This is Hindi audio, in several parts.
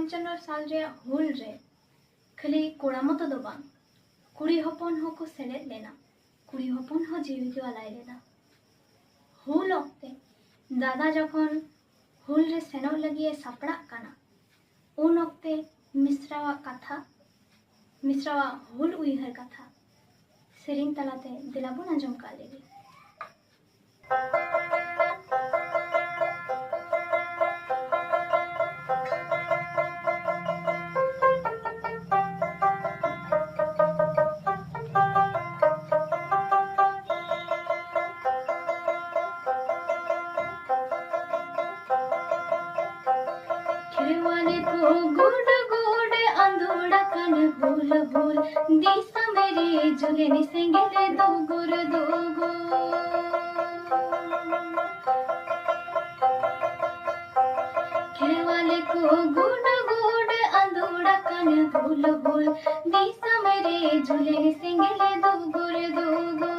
पंचान्न साल रे हुल रे खाली कोड़ा मतो दो बांग कुड़ी हपन होको सेलेद लेना कुड़ी हपन हो जीवी को आलाय लेना हुल ओक्ते दादा जखन हुल रे सेनोग लगिए सापड़ा काना उन ओक्ते मिश्रावा कथा मिश्रावा हुल उइहर कथा सेरिंग तलाते दिलाबुन आंजम का लेगी। खिलवाले को गुड गुड अंधोड़ा कन हुल हुल दिशा मेरे जुले निसेंगे दो गुर दो गो खिलवाले को गुड गुड अंधोड़ा कन हुल हुल दिशा मेरे जुले निसेंगे दो गुर दो गो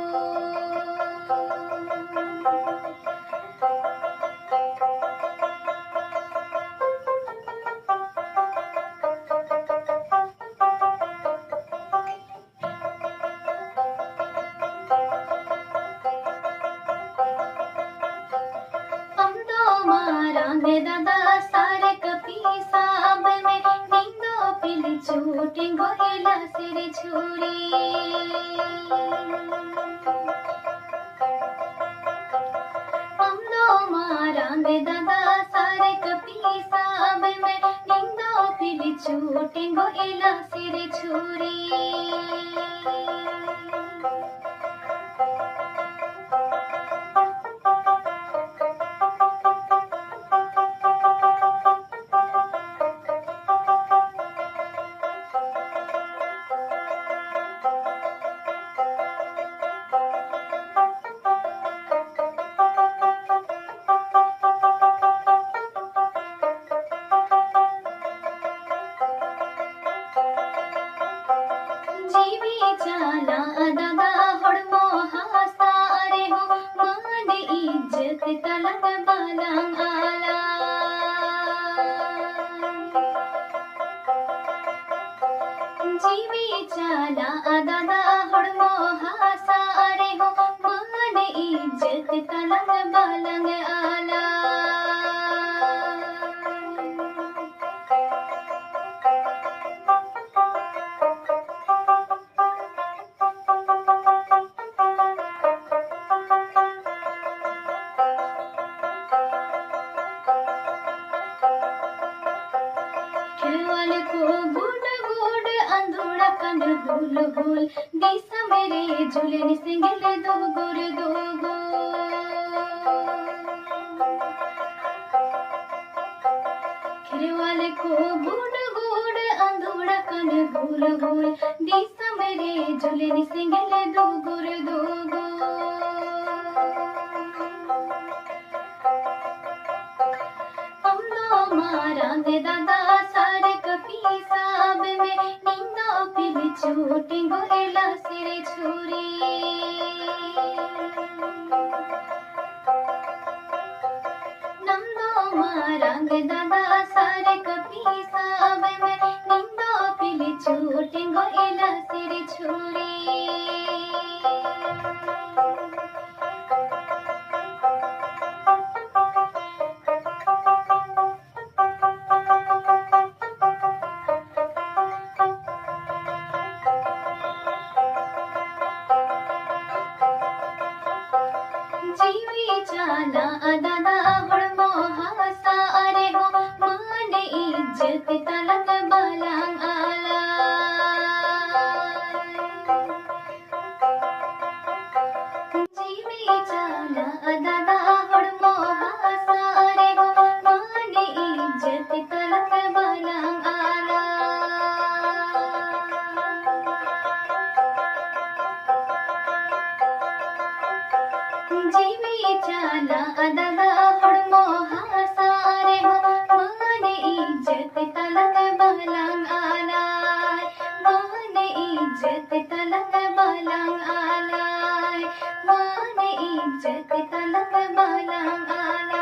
मारांगे दादा सारे कपी साब में निंदो पिल चोटी गोहेला सिर छुरी हम दो मारांगे दादा सारे कपी साब में निंदो पिल चोटी गोहेला सिर छुरी चाला दादा हड़मो हासारे हो मान इज्जत तलक बालांग आला जीवी चाला दादा हड़मो हासारे हो मान इज्जत तलक बालांग आला हुल हुल दिशा मेरे झूले निसेंगे दो गुर दो गो खिलवाले को गुड गुड अंधोड़ा कन हुल हुल दिशा मेरे झूले निसेंगे दो गुर दो गो हम दो मारांगे दादा सारे कपी साब में निंदा पिल चोटी गोहेला सिर छुरी नंदो मारांगे दादा सारे कपी साब में निंदा पिल चोटी गोहेला सिर छुरी जीवी चाला दादा हड़मो हासारे हो मान इज्जत तलक बालांग आला जीवी चाला दादा हड़मो हासारे हो मान इज्जत तलक बालांग आला जीवी चाला दादा हड़मो हासारे हो मान इज्जत तलक बालांग आला मान इज्जत तलक बालांग आला मान इज्जत तलक बालांग आला।